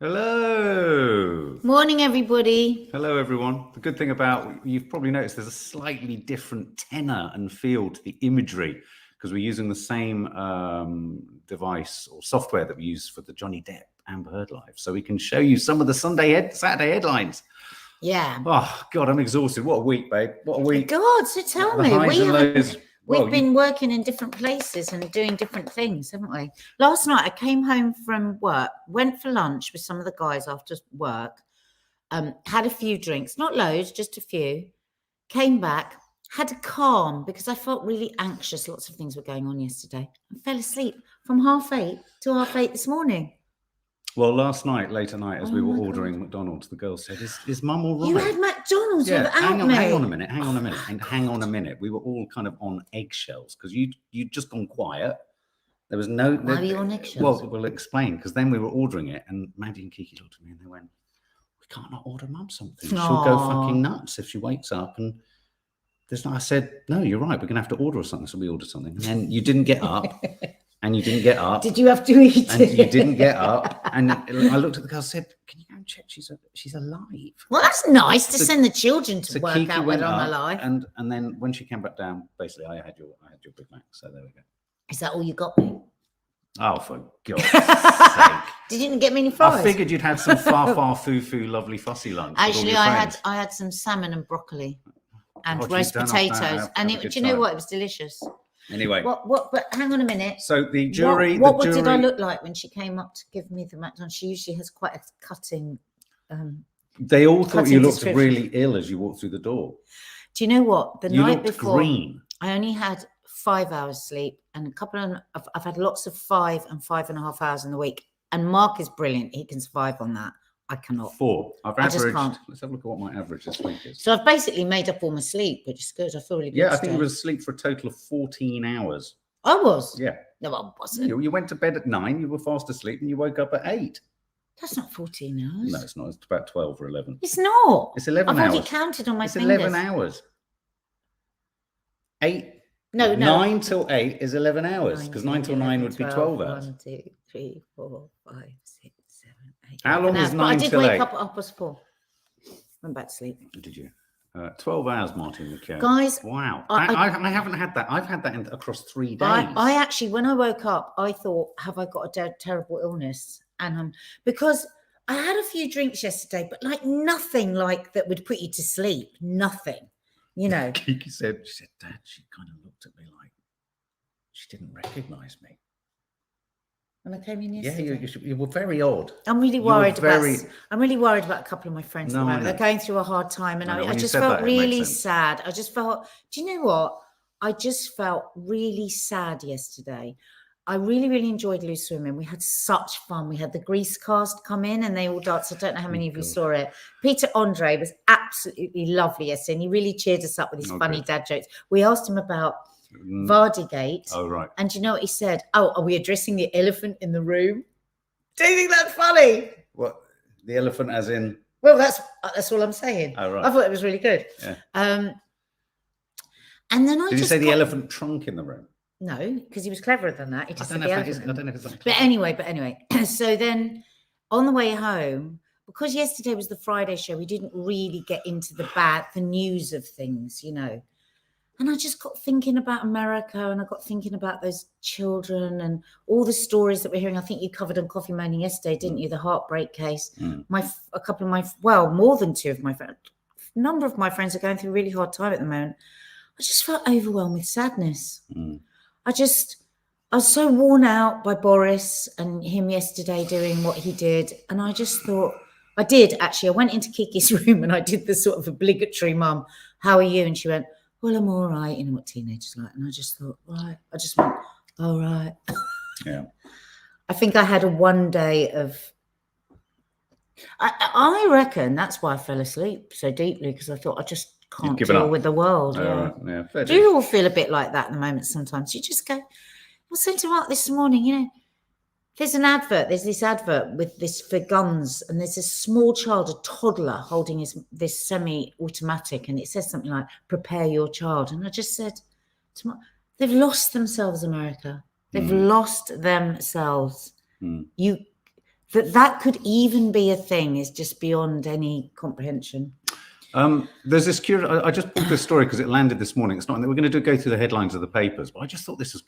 Hello. Morning, everybody. Hello, everyone. The good thing about, you've probably noticed there's a slightly different tenor and feel to the imagery because we're using the same device or software that we use for the Johnny Depp Amber Heard live. So we can show you some of the Saturday headlines. Yeah. Oh, God, I'm exhausted. What a week, babe. What a week. God, so tell me. We've been working in different places and doing different things, haven't we? Last night, I came home from work, went for lunch with some of the guys after work, had a few drinks, not loads, just a few, came back, had a calm because I felt really anxious. Lots of things were going on yesterday. I fell asleep from 8:30 to 8:30 this morning. Well, last night, late at night, as we were ordering McDonald's, the girl said, is Mum all right? You had McDonald's without me. Hang on a minute. We were all kind of on eggshells because you'd just gone quiet. There was no... Why were you on eggshells? Well, we'll explain, because then we were ordering it and Maddie and Kiki looked at me and they went, we can't not order Mum something. She'll go fucking nuts if she wakes up. And there's no... I said, no, you're right. We're going to have to order something. So we ordered something. And then you didn't get up. And you didn't get up. Did you have to eat and it? You didn't get up. And I looked at the girl and said, can you go and check she's alive? Well, that's nice to send the children to work Kiki out whether I'm alive. And then when she came back down, basically I had your Big Mac. So there we go. Is that all you got me? Oh, for God's sake. Did you didn't get me any fries? I figured you'd had some far foo lovely fussy lunch. Actually, I had some salmon and broccoli and roast potatoes. And do you know what? It was delicious. Anyway, but hang on a minute. So the jury. What did I look like when she came up to give me the McDonald's? She usually has quite a cutting. They all thought you looked really ill as you walked through the door. Do you know what? The night before, green. I only had 5 hours sleep, and a couple of. I've had lots of 5 and 5.5 hours in the week. And Mark is brilliant; he can survive on that. I cannot. 4. I just can't. Let's have a look at what my average this week is. So I've basically made up all my sleep, which is good. I feel really good. Yeah, I think you were asleep for a total of 14 hours. I was? Yeah. No, I wasn't. You went to bed at 9, you were fast asleep, and you woke up at 8. That's not 14 hours. No, it's not. It's about 12 or 11. It's not. It's 11 hours. I've already counted on my fingers. It's 11 hours. 8. No. 9 till 8 is 11 hours, because 9 till 9 would be 12 hours. 1, 2, 3, 4, 5, 6, 7, 8. How long is 9 till 8? I did wake up at 4:30. Went back to sleep. Did you? 12 hours, Martin McKeown. Guys. Wow. I haven't had that. I've had that across 3 days. I actually, when I woke up, I thought, have I got a terrible illness? And because I had a few drinks yesterday, but like nothing like that would put you to sleep. Nothing. You know. Kiki said, Dad, she kind of looked at me like she didn't recognize me. When I came in yesterday. Yeah, you were very odd. I'm really worried about a couple of my friends. They're going through a hard time, and I just felt really sad. I just felt. Do you know what? I just felt really sad yesterday. I really enjoyed Loose Swimming. We had such fun. We had the Grease cast come in, and they all danced. I don't know how many of you saw it. Peter Andre was absolutely lovely yesterday, and he really cheered us up with his funny dad jokes. We asked him about Vardygate. Oh, right. And you know what he said? Oh, are we addressing the elephant in the room? Do you think that's funny? What? The elephant as in? Well, that's all I'm saying. Oh, right. I thought it was really good. Yeah. And then Did you say the elephant trunk in the room? No, because he was cleverer than that. He just said the elephant. I don't know if it's that. But anyway. So then on the way home, because yesterday was the Friday show, we didn't really get into the news of things, you know. And I just got thinking about America, and I got thinking about those children and all the stories that we're hearing. I think you covered on Coffee Moaning yesterday, didn't you? The heartbreak case. More than 2 of my friends, a number of my friends are going through a really hard time at the moment. I just felt overwhelmed with sadness. I was so worn out by Boris and him yesterday doing what he did. And I just thought, I went into Kiki's room and I did the sort of obligatory, Mum, how are you? And she went, well, I'm all right. You know what teenagers like. And I just thought, right. I just went, all right. Yeah. I think I had a 1 day of, I reckon that's why I fell asleep so deeply, because I thought I just can't deal with the world. Yeah. Do you all feel a bit like that at the moment sometimes? You just go, I was saying to Mark this morning, you know, there's this advert with this for guns, and there's this small child, a toddler, holding this semi-automatic, and it says something like, prepare your child. And I just said to Mark, they've lost themselves, America. They've lost themselves. That could even be a thing is just beyond any comprehension. There's this curious. I just pulled this story because it landed this morning. It's not. We're going to go through the headlines of the papers, but I just thought this was.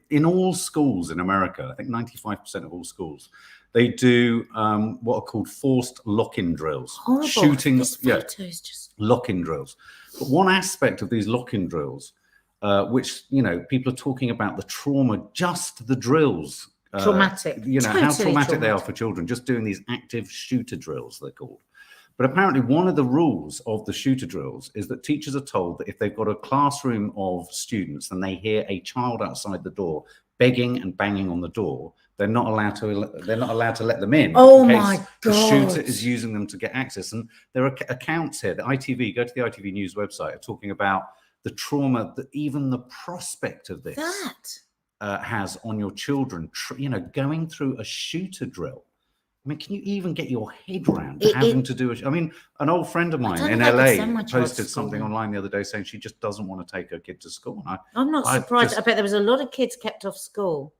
In all schools in America, I think 95% of all schools, they do what are called forced lock-in drills. Horrible. Shooting. This photo is just lock-in drills. But one aspect of these lock-in drills, which people are talking about the trauma, just the drills. Traumatic. Totally how traumatic they are for children. Just doing these active shooter drills, they're called. But apparently one of the rules of the shooter drills is that teachers are told that if they've got a classroom of students and they hear a child outside the door begging and banging on the door, they're not allowed to let them in. Oh in case my God. The shooter is using them to get access. And there are accounts here. The ITV, go to the ITV News website, are talking about the trauma that even the prospect of this has on your children. Going through a shooter drill. I mean, can you even get your head around having to do an old friend of mine in LA posted something online the other day saying she just doesn't want to take her kid to school. I'm not surprised. I bet there was a lot of kids kept off school.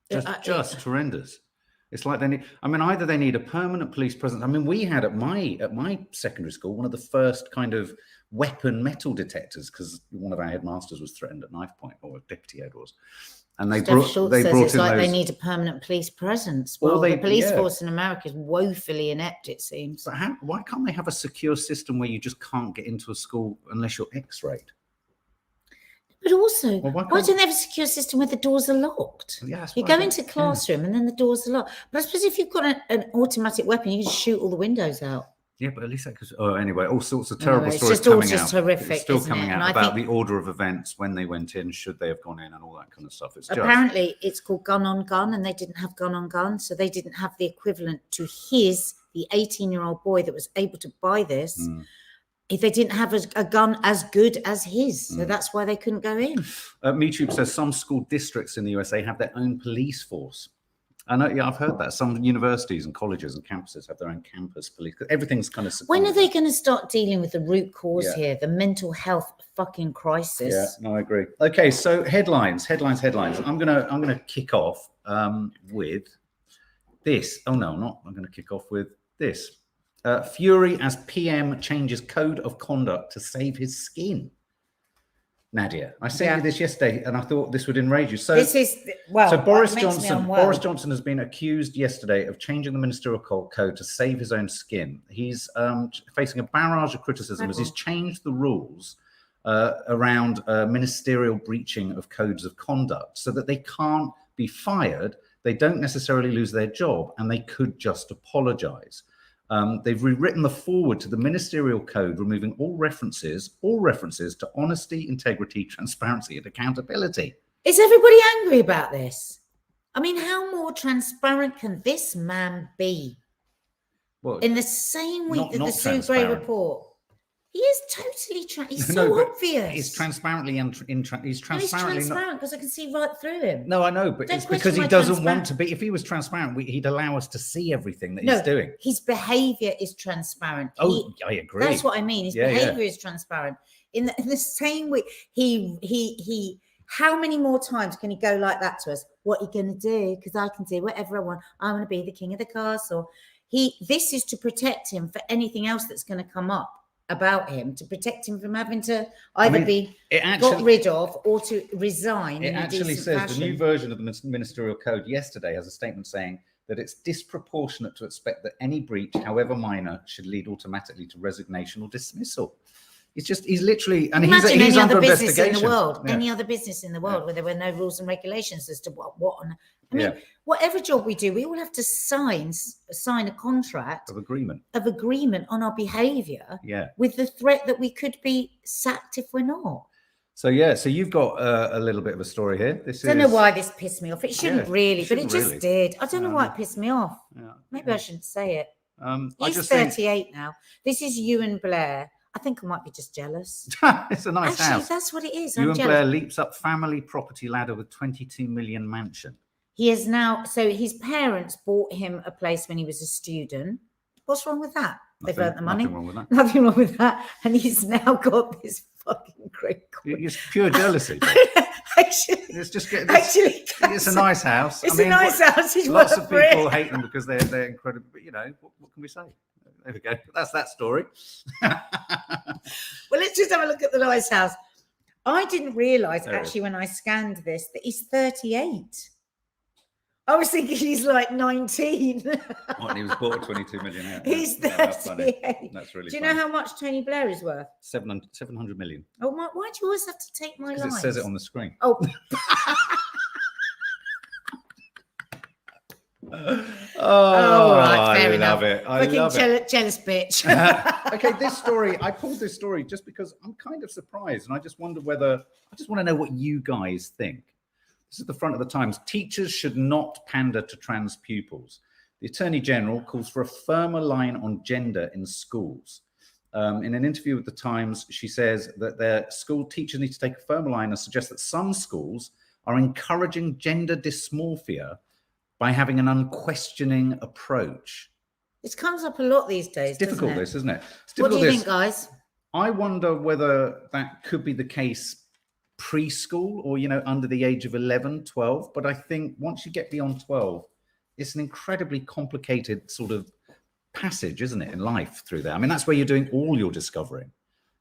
Just horrendous. It's like they need, either they need a permanent police presence. We had at my secondary school one of the first kind of weapon metal detectors because one of our headmasters was threatened at knife point, or a deputy head was. And they brought it's in like those... they need a permanent police presence. Well, the police force in America is woefully inept, it seems. But why can't they have a secure system where you just can't get into a school unless you're X-rayed? But also, why don't they have a secure system where the doors are locked? Yeah, you go into the classroom and then the doors are locked. But I suppose if you've got an automatic weapon, you can just shoot all the windows out. Yeah, but at least that could... anyway, all sorts of terrible stories coming out. It's just horrific, it's still coming out about the order of events, when they went in, should they have gone in, and all that kind of stuff. Apparently, it's called gun on gun, and they didn't have gun on gun, so they didn't have the equivalent to the 18-year-old boy that was able to buy this. If they didn't have a gun as good as his, so that's why they couldn't go in. MeTube says some school districts in the USA have their own police force. I know, I've heard that. Some universities and colleges and campuses have their own campus police. Everything's kind of... When are they going to start dealing with the root cause here, the mental health fucking crisis? Yeah, no, I agree. Okay, so headlines. I'm gonna kick off with this. Oh no, I'm not. I'm gonna kick off with this. Fury as PM changes code of conduct to save his skin. Nadia, I sent you this yesterday, and I thought this would enrage you. So this is so Boris Johnson has been accused yesterday of changing the ministerial code to save his own skin. He's facing a barrage of criticism as he's changed the rules around ministerial breaching of codes of conduct, so that they can't be fired, they don't necessarily lose their job, and they could just apologise. They've rewritten the foreword to the ministerial code, removing all references to honesty, integrity, transparency, and accountability. Is everybody angry about this? How more transparent can this man be? Well, in the same week that the Sue Gray report, he is totally he's so obvious. He's transparently he's transparently transparent because I can see right through him. No, I know, but it's because he doesn't want to be. If he was transparent, he'd allow us to see everything that he's doing. His behaviour is transparent. I agree. That's what I mean. His behaviour is transparent. In the same way, he. How many more times can he go like that to us? What are you going to do? Because I can do whatever I want. I want to be the king of the castle. This is to protect him for anything else that's going to come up about him, to protect him from having to either be got rid of or to resign. It actually says the new version of the ministerial code yesterday has a statement saying that it's disproportionate to expect that any breach, however minor, should lead automatically to resignation or dismissal. He's literally, and he's under investigation. Any other business in the world where there were no rules and regulations as to whatever job we do, we all have to sign a contract of agreement on our behaviour. With the threat that we could be sacked if we're not. So you've got a little bit of a story here. I don't know why this pissed me off. It shouldn't really, but it just did. I don't know why it pissed me off. Maybe I shouldn't say it. He's 38 now. This is Ewan Blair. I think I might be just jealous. It's a nice house. That's what it is. Ewan Blair leaps up family property ladder with 22 million mansion. He is now, so his parents bought him a place when he was a student. What's wrong with that? They've earned the money. Nothing wrong with that. Nothing wrong with that. And he's now got this fucking great. It's pure jealousy. Actually, It's just getting. actually, It's a nice house. it's a nice house. It's Lots worth of people it. hate them because they're incredible. But you know, what can we say? There we go. That's that story. Well, let's just have a look at the nice house. I didn't realise actually when I scanned this that he's 38. I was thinking he's like 19. And he was bought at 22 million. Yeah, He's that's funny. 38. That's really. Do you know how much Tony Blair is worth? 700 million. Oh, why do you always have to take my Because lines? it says it on the screen. Oh. Oh, right, fair I enough. love it. I Fucking love it. jealous bitch. Okay, this story, I pulled this story just because I'm kind of surprised, and I just want to know what you guys think. This is the front of the Times. Teachers should not pander to trans pupils. The Attorney General calls for a firmer line on gender in schools. In an interview with the Times, she says that their school teachers need to take a firmer line and suggest that some schools are encouraging gender dysmorphia by having an unquestioning approach. This comes up a lot these days. It's difficult, doesn't it? this, isn't it? It's What do difficult, you this. think, guys? I wonder whether that could be the case preschool or, under the age of 11, 12. But I think once you get beyond 12, it's an incredibly complicated sort of passage, isn't it, in life through there? I mean, that's where you're doing all your discovering.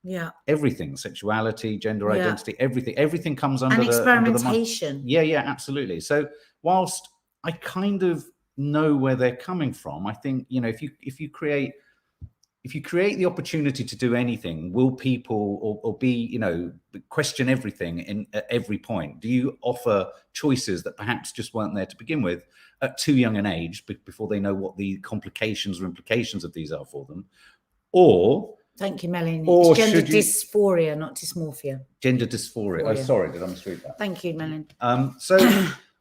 Yeah. Everything, sexuality, gender identity, everything comes under and the experimentation. Yeah, absolutely. So whilst I kind of know where they're coming from, I think, if you create the opportunity to do anything, will people or be, question everything at every point? Do you offer choices that perhaps just weren't there to begin with at too young an age before they know what the complications or implications of these are for them? Or thank you, Melanie. Or it's gender should you- dysphoria, not dysmorphia. gender dysphoria. Oh, sorry, did I misread that? Thank you, Melanie. So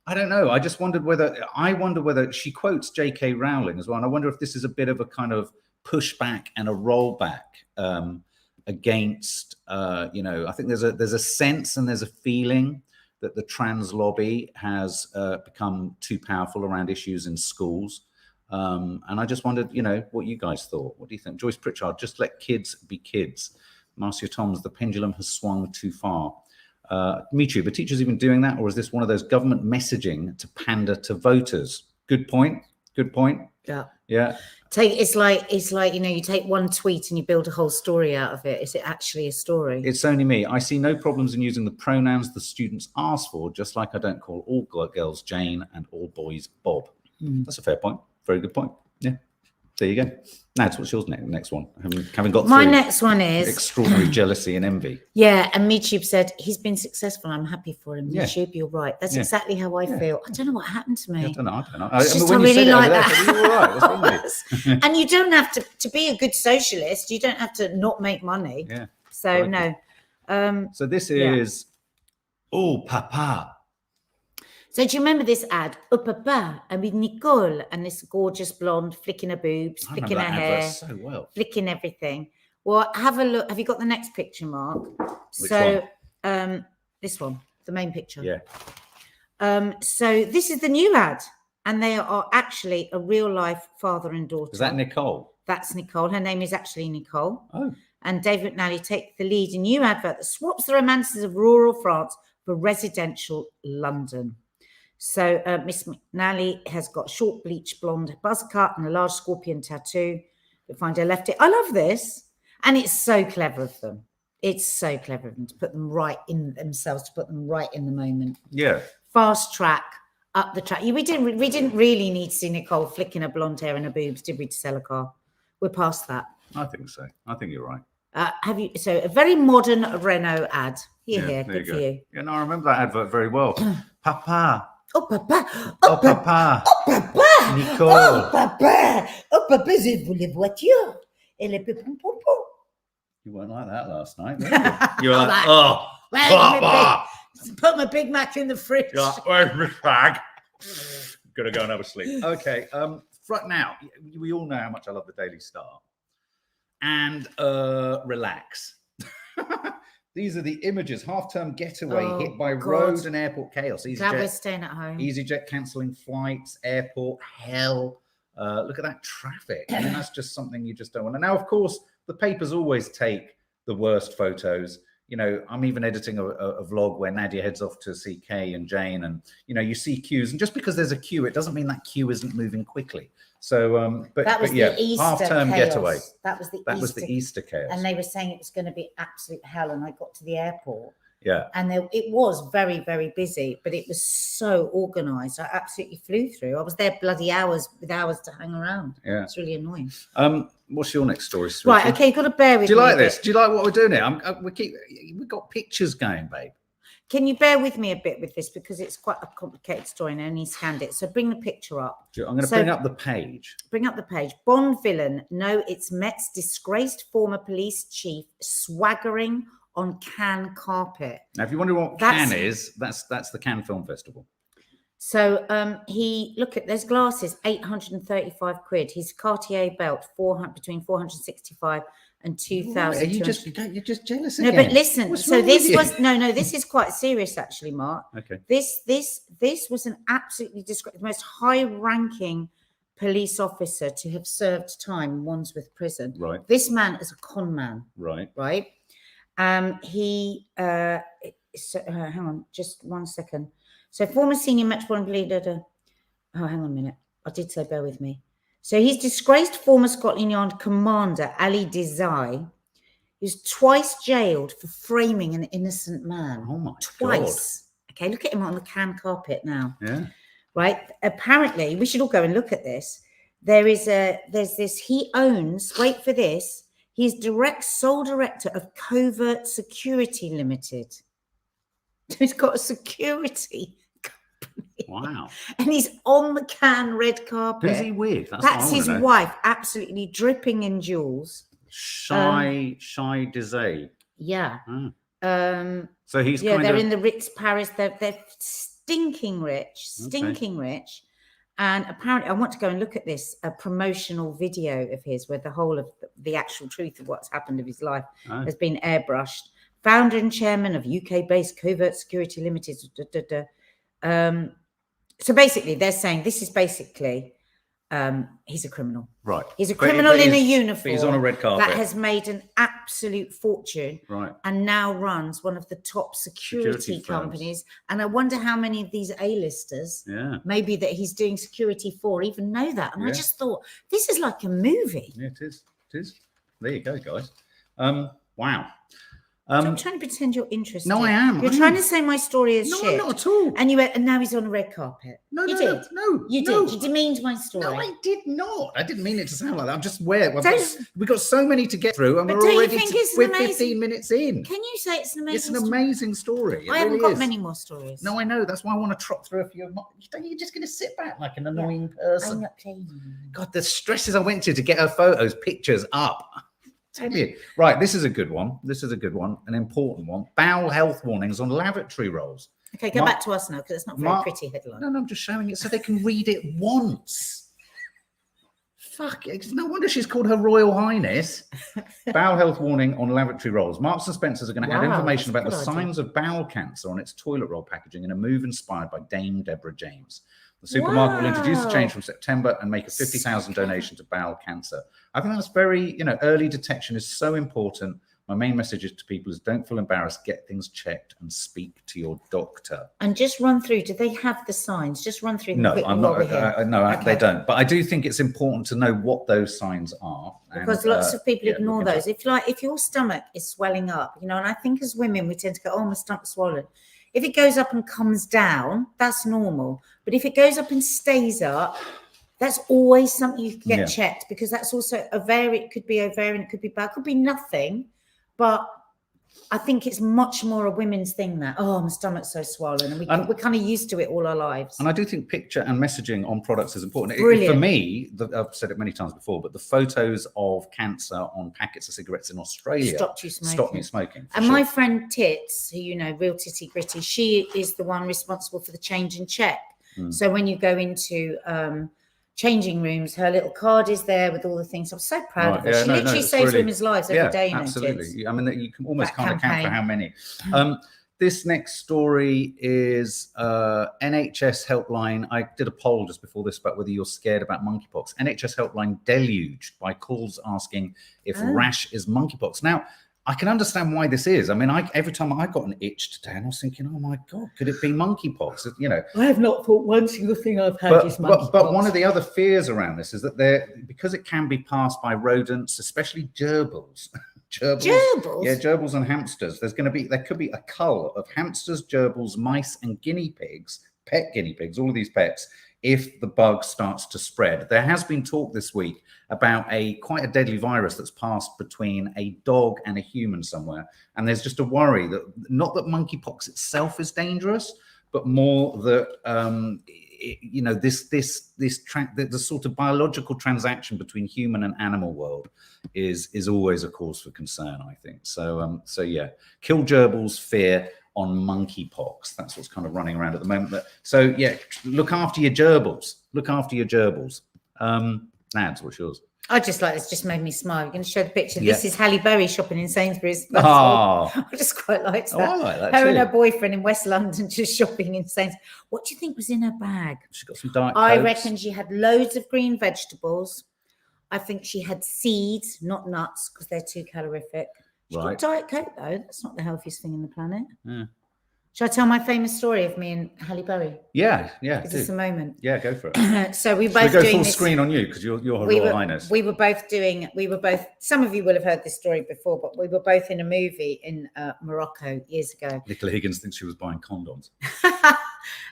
I don't know. I wonder whether she quotes J.K. Rowling as well. And I wonder if this is a bit of a kind of pushback and a rollback against, I think there's a sense and there's a feeling that the trans lobby has become too powerful around issues in schools. And I just wondered, what you guys thought. What do you think? Joyce Pritchard, just let kids be kids. Marcia Toms, the pendulum has swung too far. Me too, but teachers even doing that? Or is this one of those government messaging to pander to voters? Good point. Yeah. It's like you take one tweet and you build a whole story out of it. Is it actually a story? It's only me. I see no problems in using the pronouns the students ask for, just like I don't call all girls Jane and all boys Bob. That's a fair point. Very good point. Yeah. There you go. Now, what's yours next one? Having got My through next one is extraordinary jealousy and envy. Yeah, and MeTube said he's been successful. I'm happy for him. Yeah. MeTube, you're right. That's exactly how I feel. I don't know what happened to me. I don't know. It's just when I you really said it over like there, that. I said, you're all right. What's wrong with you? And you don't have to be a good socialist. You don't have to not make money. Yeah. So Like no. So this is oh papa. So do you remember this ad? Oh papa, and with Nicole and this gorgeous blonde flicking her boobs, I flicking remember her that hair, advert so well. flicking everything. Well, have a look. Have you got the next picture, Mark? Which This one, the main picture. Yeah. So this is the new ad, and they are actually a real life father and daughter. Is that Nicole? That's Nicole. Her name is actually Nicole. Oh. And David McNally take the lead in a new advert that swaps the romances of rural France for residential London. So Miss McNally has got short bleach blonde buzz cut and a large scorpion tattoo. We find her left it. I love this. And it's so clever of them. It's so clever of them to put them right in themselves, to put them right in the moment. Yeah. Fast track, up the track. We didn't really need to see Nicole flicking her blonde hair and her boobs, did we, to sell a car? We're past that. I think so. I think you're right. So a very modern Renault ad. Here, there good for you. Yeah, no, I remember that advert very well. Papa. Oh, papa. Oh, papa. Oh, papa. Nicole. Oh, papa. Oh, papa, je veux les voitures. Et les pépons-pompons. You weren't like that last night, were you? You were like, Well, papa. put my Big Mac in the fridge. You're like, where's my bag? Gonna go and have a sleep. Okay. Right now, we all know how much I love the Daily Star. And relax. These are the images. Half-term getaway hit by road and airport chaos. Glad we're staying at home. EasyJet cancelling flights, airport hell. Look at that traffic. I mean, that's just something you just don't want. And now, of course, the papers always take the worst photos. I'm even editing a vlog where Nadia heads off to see Kay and Jane, and you see queues, and just because there's a queue, it doesn't mean that queue isn't moving quickly. So, but yeah, half-term getaway. That was the Easter chaos, and they were saying it was going to be absolute hell. And I got to the airport. Yeah. And it was very, very busy, but it was so organised. I absolutely flew through. I was there bloody hours with hours to hang around. Yeah. It's really annoying. What's your next story, Switchy? Right, okay, you've got to bear with me. Do you like this? Do you like what we're doing here? We've got pictures going, babe. Can you bear with me a bit with this, because it's quite a complicated story and I only scanned it. So bring the picture up. I'm going to bring up the page. Bring up the page. Bond villain. No, it's Met's disgraced former police chief swaggering on Cannes carpet. Now, if you wonder what Cannes is, that's the Cannes Film Festival. So there's glasses, 835 quid. His Cartier belt, between 465 and 2,000. You're just jealous again. No, but listen. What's so this was no. This is quite serious, actually, Mark. Okay. This was an absolutely the most high-ranking police officer to have served time in Wandsworth prison. Right. This man is a con man. Right. Right. Hang on, just 1 second. So former senior Metropolitan Police. Oh, hang on a minute. I did say bear with me. So he's disgraced former Scotland Yard commander Ali Desai, who's twice jailed for framing an innocent man. Oh my twice. God. Okay, look at him on the Cannes carpet now. Yeah. Right. Apparently, we should all go and look at this. There's this. He owns. Wait for this. He's sole director of Covert Security Limited. He's got a security company. Wow. And he's on the Cannes red carpet. Who's he with? That's his wife, absolutely dripping in jewels. Shy Desai. Yeah. Oh. So he's they're in the Ritz Paris. They're stinking rich, rich. And apparently, I want to go and look at this, a promotional video of his where the whole of the actual truth of what's happened of his life has been airbrushed. Founder and chairman of UK-based Covert Security Limited. So basically, they're saying this is basically he's a criminal. Right. He's a criminal in a uniform. He's on a red carpet. That has made an absolute fortune. Right. And now runs one of the top security companies. And I wonder how many of these A-listers, maybe that he's doing security for, even know that. And I just thought, this is like a movie. Yeah, it is. It is. There you go, guys. Wow. I'm trying to pretend you're interested. No, I am. You're trying to say my story is shit. No, not at all. And you went, and now he's on a red carpet. No, you no, did. no. You did. You demeaned my story. No, I did not. I didn't mean it to sound like that. I'm just aware. We've got so many to get through, and we're 15 minutes in. Can you say it's an amazing story? It's an amazing story. I haven't got many more stories. No, I know. That's why I want to trot through a few of my... You're just going to sit back like an annoying person. I'm not playing. God, the stresses I went to get her photos, pictures up. Right, this is a good one. An important one. Bowel health warnings on lavatory rolls. Okay, go back to us now, because it's not a very pretty headline. No, I'm just showing it so they can read it once. Fuck, it's no wonder she's called Her Royal Highness. Bowel health warning on lavatory rolls. Marks and Spencer's are going to add information about the signs of bowel cancer on its toilet roll packaging in a move inspired by Dame Deborah James. The supermarket will introduce the change from September and make a 50,000 donation to bowel cancer. I think that's very, early detection is so important. My main message to people is don't feel embarrassed, get things checked and speak to your doctor. And just run through, do they have the signs? Just run through them quickly. I'm not, they don't. But I do think it's important to know what those signs are. Because lots of people ignore those. If your stomach is swelling up, and I think as women, we tend to go, oh, my stomach's swollen. If it goes up and comes down, that's normal. But if it goes up and stays up, that's always something you can get checked, because that's also ovarian. It could be ovarian, it could be bowel, it could be nothing. But I think it's much more a women's thing that, oh, my stomach's so swollen. And we're kind of used to it all our lives. And I do think picture and messaging on products is important. Brilliant. For me, I've said it many times before, but the photos of cancer on packets of cigarettes in Australia stopped me smoking. And my friend Tits, who real titty gritty, she is the one responsible for the change and check. So when you go into changing rooms, her little card is there with all the things. I'm so proud of her. She literally saves women's lives every day. Absolutely. I mean, you can almost kind of count for how many. This next story is NHS Helpline. I did a poll just before this about whether you're scared about monkeypox. NHS Helpline deluged by calls asking if rash is monkeypox. Now, I can understand why this is. I mean, every time I got an itch today, and I was thinking, oh my God, could it be monkeypox? You know, I have not thought one single thing I've had is monkeypox. But one of the other fears around this is that because it can be passed by rodents, especially gerbils. Gerbils? Yeah, gerbils and hamsters. There could be a cull of hamsters, gerbils, mice, and guinea pigs, pet guinea pigs, all of these pets, if the bug starts to spread. There has been talk this week about quite a deadly virus that's passed between a dog and a human somewhere. And there's just a worry that not that monkeypox itself is dangerous, but more that you know, the sort of biological transaction between human and animal world is always a cause for concern, I think. So yeah, kill gerbils, fear on monkeypox. That's what's kind of running around at the moment. So yeah, look after your gerbils. Look after your gerbils. Nads, what's yours? I just like this. Just made me smile. You're going to show the picture. Yeah. This is Halle Berry shopping in Sainsbury's. Oh, I just quite liked that. Oh, I like that her too. And her boyfriend in West London just shopping in Sainsbury's. What do you think was in her bag? She got some Diet I Cokes. reckon she had loads of green vegetables. I think she had seeds, not nuts, because they're too calorific. She got Diet Coke though. That's not the healthiest thing on the planet. Yeah. Shall I tell my famous story of me and Halle Berry? Yeah. Is this a moment? Yeah, go for it. So we both go doing full this, screen on you because you're Her Royal Highness. We were both. Some of you will have heard this story before, but we were both in a movie in Morocco years ago. Nicola Higgins thinks she was buying condoms.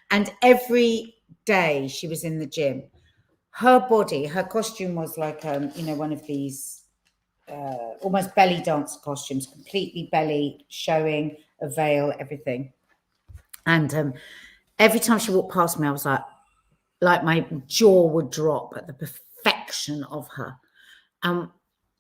And every day she was in the gym. Her body, her costume was like one of these almost belly dancer costumes, completely belly showing, a veil, everything. And every time she walked past me, I was like my jaw would drop at the perfection of her. And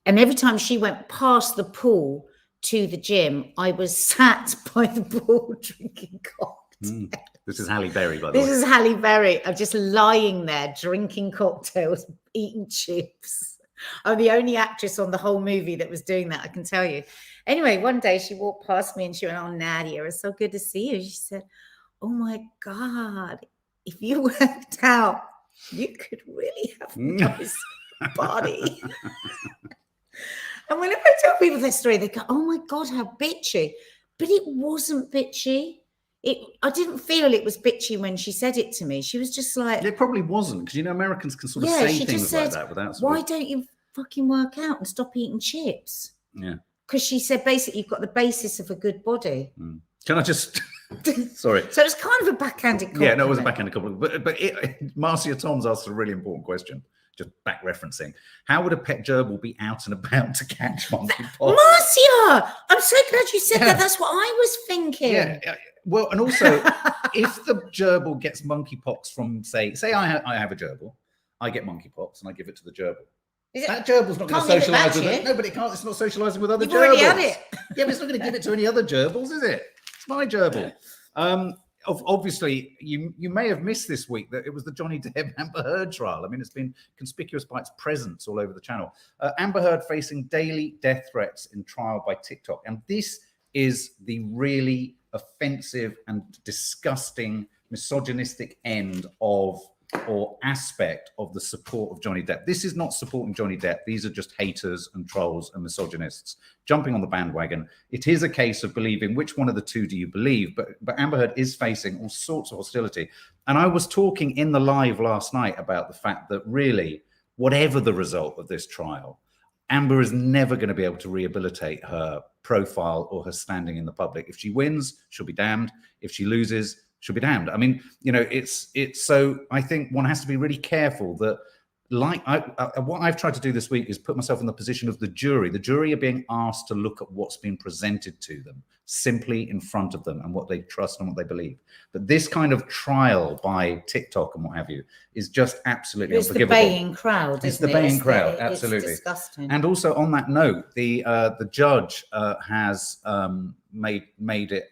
every time she went past the pool to the gym, I was sat by the pool drinking cocktails. This is Halle Berry, by the way. This is Halle Berry. I'm just lying there drinking cocktails, eating chips. I'm the only actress on the whole movie that was doing that, I can tell you. Anyway, one day she walked past me and she went, "Oh, Nadia, it's so good to see you." She said, "Oh my God, if you worked out, you could really have a nice body." And whenever I tell people this story, they go, "Oh my God, how bitchy." But it wasn't bitchy. I didn't feel it was bitchy when she said it to me. She was just like... It probably wasn't, because, you know, Americans can sort of say things like that without... Why don't you fucking work out and stop eating chips? Yeah. Because she said, basically, you've got the basis of a good body. Can I just... Sorry. So it was kind of a backhanded compliment. Yeah, no, it was a backhanded compliment. But Marcia Toms asked a really important question, just back referencing. How would a pet gerbil be out and about to catch monkeypox? Marcia! I'm so glad you said that. That's what I was thinking. Yeah. Well, and also, if the gerbil gets monkeypox from, say I have a gerbil, I get monkeypox and I give it to the gerbil. That gerbil's not going to socialise with it. No, but it can't. It's not socialising with other gerbils. You've already had it. Yeah, but it's not going to give it to any other gerbils, is it? It's my gerbil. Obviously, you may have missed this week that it was the Johnny Depp Amber Heard trial. I mean, it's been conspicuous by its presence all over the channel. Amber Heard facing daily death threats in trial by TikTok. And this is the really offensive and disgusting misogynistic end of or aspect of the support of Johnny Depp. This is not supporting Johnny Depp. These are just haters and trolls and misogynists jumping on the bandwagon. It is a case of believing which one of the two do you believe, but Amber Heard is facing all sorts of hostility. And I was talking in the live last night about the fact that really, whatever the result of this trial, Amber is never going to be able to rehabilitate her profile or her standing in the public. If she wins, she'll be damned. If she loses, she'll be damned. I mean, you know, it's so I think one has to be really careful that, like what I've tried to do this week is put myself in the position of the jury. The jury are being asked to look at what's been presented to them simply in front of them and what they trust and what they believe. But this kind of trial by TikTok and what have you is just absolutely unforgivable. It's the baying crowd. It's the baying crowd, absolutely. It's disgusting. And also on that note, the judge has made it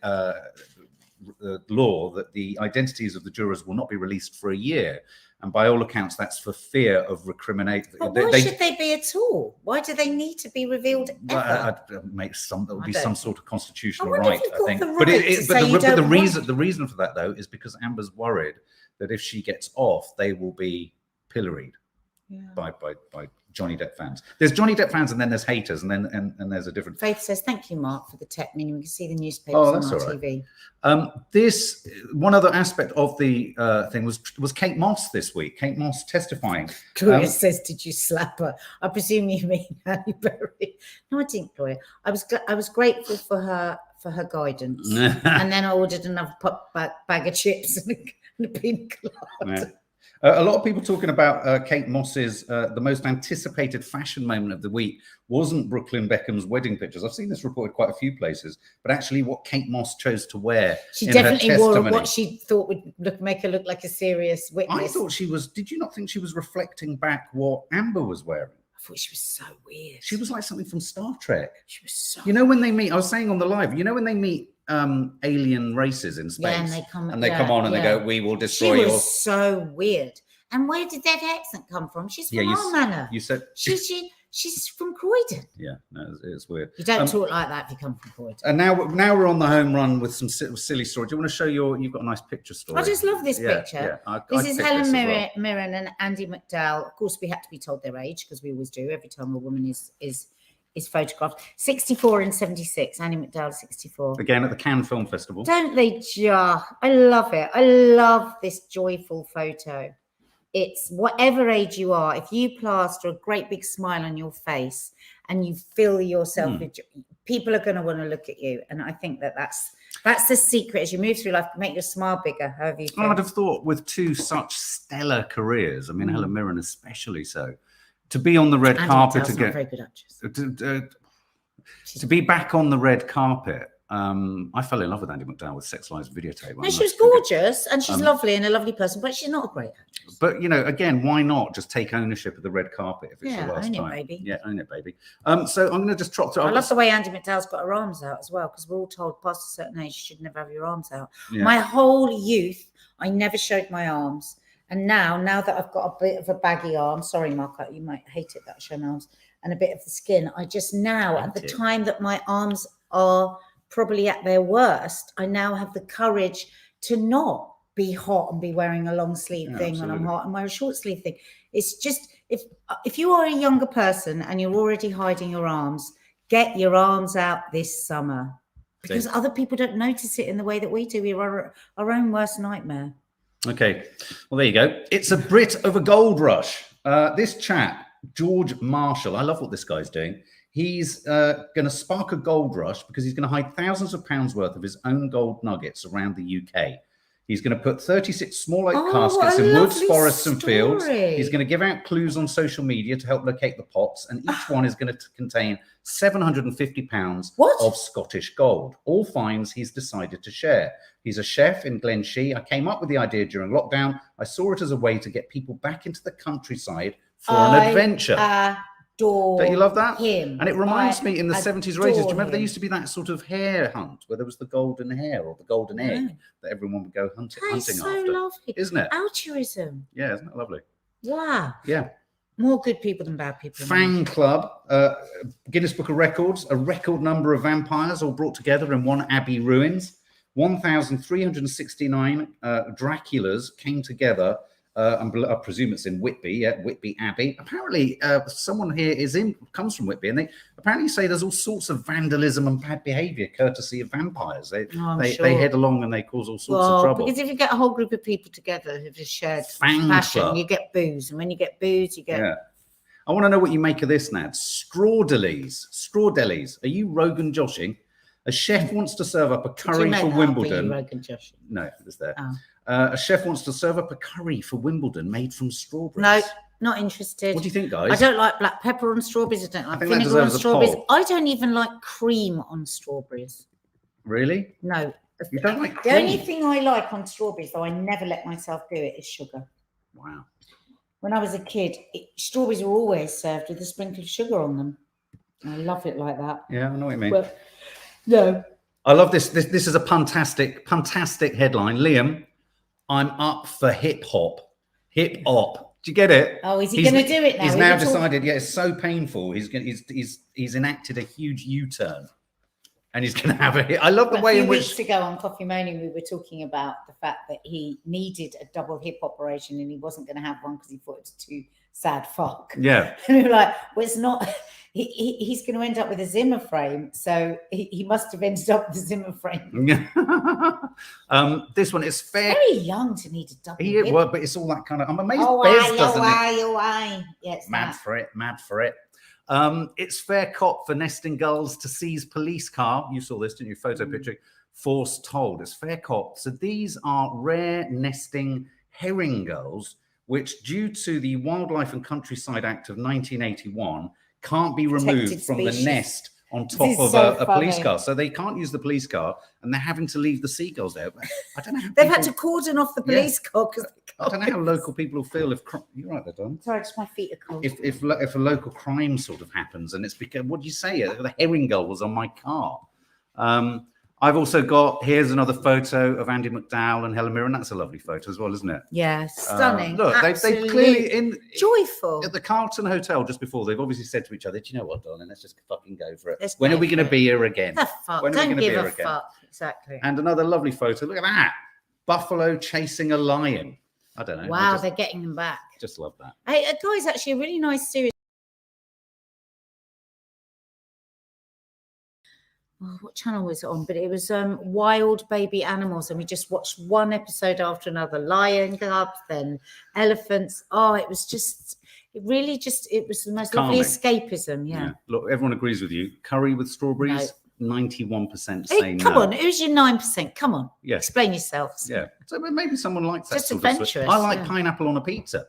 law that the identities of the jurors will not be released for a year. And by all accounts, that's for fear of recrimination. But why should they be at all? Why do they need to be revealed ever? There would be some sort of constitutional right, I think. But the reason for that, though, is because Amber's worried that if she gets off, they will be pilloried. by Johnny Depp fans. There's Johnny Depp fans, and then there's haters, and then and there's a different. Faith says, "Thank you, Mark, for the tech meaning we can see the newspapers that's on our all right. TV." This one other aspect of the thing was Kate Moss this week. Kate Moss testifying. Gloria says, "Did you slap her?" I presume you mean Halle Berry. No, I didn't, Gloria. I was grateful for her guidance, and then I ordered another bag of chips and a pina colada. Yeah. A lot of people talking about Kate Moss's the most anticipated fashion moment of the week wasn't Brooklyn Beckham's wedding pictures. I've seen this reported quite a few places, but actually what Kate Moss chose to wear. She definitely wore what she thought would make her look like a serious witness. I thought she was. Did you not think she was reflecting back what Amber was wearing? I thought she was so weird. She was like something from Star Trek. She was so. You know when they meet? I was saying on the live. You know when they meet alien races in space, and they come on and they go, "We will destroy She your." was so weird. And where did that accent come from? She's from Manor. You said she's from Croydon. Yeah, no, it's weird. You don't talk like that if you come from Croydon. And now we're on the home run with some silly story. Do you want to show you've got a nice picture story? I just love this picture. Yeah, this is Helen Mirren and Andy McDowell. Of course, we had to be told their age because we always do every time a woman is photographed. 64 and 76. Andy McDowell, 64. Again at the Cannes Film Festival. Don't they just? I love it. I love this joyful photo. It's whatever age you are, if you plaster a great big smile on your face and you fill yourself with joy, people are going to want to look at you. And I think that's the secret as you move through life, make your smile bigger, however you feel. I'd have thought with two such stellar careers, I mean, Helen Mirren especially so, to be on the red carpet again. Very good actress. To be back on the red carpet. I fell in love with Andy McDowell with Sex Lies videotape. No, she was gorgeous and she's lovely and a lovely person, but she's not a great actress. But, again, why not just take ownership of the red carpet if it's the last time? Own it, baby. Yeah, own it, baby. So I'm going to just trot through. I love the way Andy McDowell's got her arms out as well, because we're all told past a certain age you should never have your arms out. Yeah. My whole youth, I never showed my arms. And now that I've got a bit of a baggy arm, sorry, Mark, you might hate it that I show my arms, and a bit of the skin, I just now, at the time that my arms are probably at their worst, I now have the courage to not be hot and be wearing a long sleeve thing when I'm hot and wear a short sleeve thing. It's just, if you are a younger person and you're already hiding your arms, get your arms out this summer, because other people don't notice it in the way that we do. We're our own worst nightmare. Okay, well, there you go. It's a Brit of a gold rush. This chap, George Marshall, I love what this guy's doing. He's going to spark a gold rush because he's going to hide thousands of pounds worth of his own gold nuggets around the UK. He's going to put 36 small oak caskets in woods, forests and fields. He's going to give out clues on social media to help locate the pots, and each one is going to contain £750 of Scottish gold. All finds he's decided to share. He's a chef in Glenshee. I came up with the idea during lockdown. I saw it as a way to get people back into the countryside for an adventure. Don't you love that? And it reminds me in the 70s or 80s, do you remember there used to be that sort of hare hunt where there was the golden hare or the golden egg that everyone would go hunting after? Lovely. Isn't it? Altruism. Yeah, isn't that lovely? Wow. Yeah. More good people than bad people. Fang Club, Guinness Book of Records, a record number of vampires all brought together in one abbey ruins. 1,369 Draculas came together. I presume it's in Whitby, Whitby Abbey. Apparently, someone here comes from Whitby, and they apparently say there's all sorts of vandalism and bad behaviour courtesy of vampires. They head along and they cause all sorts of trouble. Because if you get a whole group of people together who've a shared passion, you get booze, and when you get booze, you get. Yeah. I want to know what you make of this, Nad. Strawdellies. Are you Rogan joshing? A chef wants to serve up a curry for Wimbledon. No, it was there. Oh. A chef wants to serve up a curry for Wimbledon made from strawberries. No, not interested. What do you think, guys? I don't like black pepper on strawberries. I don't like vinegar on strawberries. I don't even like cream on strawberries. Really? No. You don't like cream? The only thing I like on strawberries, though I never let myself do it, is sugar. Wow. When I was a kid, strawberries were always served with a sprinkle of sugar on them. I love it like that. Yeah, I know what you mean. But, no. I love this. This is a fantastic headline. Liam, I'm up for hip hop. Hip hop. Do you get it? Oh, is he going to do it now? He's now decided. Yeah, it's so painful. He's enacted a huge U-turn, and he's going to have a hit. I love the way in which. A few weeks ago on Coffee Moaning, we were talking about the fact that he needed a double hip operation and he wasn't going to have one because he thought it was sad fuck. Yeah. And we were like, well, it's not. He's going to end up with a Zimmer frame, so he must have ended up with a Zimmer frame. This one is fair. Very young to need a double. Well, but it's all that kind of. I'm amazed. Bez doesn't it? Yes, mad for it. Mad for it. It's fair cop for nesting gulls to seize police car. You saw this, didn't you? Photo picture. Force told. It's fair cop. So these are rare nesting herring gulls, which, due to the Wildlife and Countryside Act of 1981, can't be removed from the nest on top of a police car. So they can't use the police car, and they're having to leave the seagulls there. I don't know how they've had to cordon off the police car because I don't know how local people will feel if you're right there, Don. Sorry, just my feet are cold. If a local crime sort of happens, and it's because, what do you say? The herring gull was on my car. I've also got, here's another photo of Andy McDowell and Helen Mirren. That's a lovely photo as well, isn't it? Yeah, stunning. Look, they've clearly joyful. At the Carlton Hotel just before, they've obviously said to each other, do you know what, darling, let's just fucking go for it. When are we going to be here again? The fuck? When are we Don't going to be give here a again? fuck. Exactly. And another lovely photo. Look at that. Buffalo chasing a lion. I don't know. Wow, they're getting them back. Just love that. Hey, guys, actually a really nice series. Oh, what channel was it on? But it was Wild Baby Animals, and we just watched one episode after another. Lion cubs, then elephants. Oh, it was just, it was the most lovely escapism. Yeah. Look, everyone agrees with you. Curry with strawberries. No. 91% say hey, come on, who's your 9%? Come on, explain yourselves. Yeah, so maybe someone likes that. Just adventurous. I like pineapple on a pizza.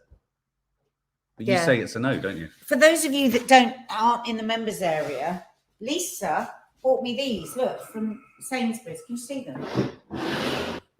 But you say it's a no, don't you? For those of you that aren't in the members area, Lisa bought me these. Look, from Sainsbury's. Can you see them?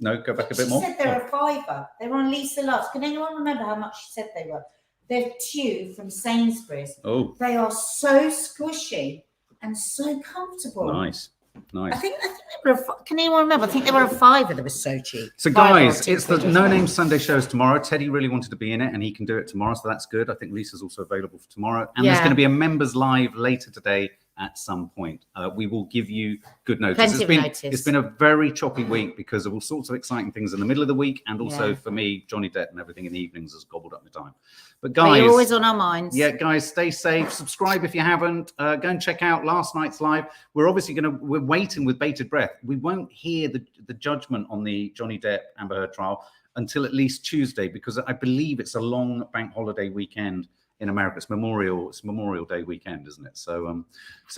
No, go back a bit more. She said they're a £5. They were on Lisa Loves. Can anyone remember how much she said they were? They're two from Sainsbury's. Oh, they are so squishy and so comfortable. Nice. I think they were. Can anyone remember? I think they were a £5. They were so cheap. So, guys, it's the No Name Sunday shows tomorrow. Teddy really wanted to be in it, and he can do it tomorrow, so that's good. I think Lisa's also available for tomorrow, and there's going to be a members live later today at some point. We will give you good notice. It's been a very choppy week because of all sorts of exciting things in the middle of the week, and also for me, Johnny Depp and everything in the evenings has gobbled up my time. But guys, you're always on our minds. Yeah, guys, stay safe. Subscribe if you haven't. Go and check out last night's live. We're obviously we're waiting with bated breath. We won't hear the judgment on the Johnny Depp Amber Heard trial until at least Tuesday, because I believe it's a long bank holiday weekend in America. It's Memorial Day weekend, isn't it? So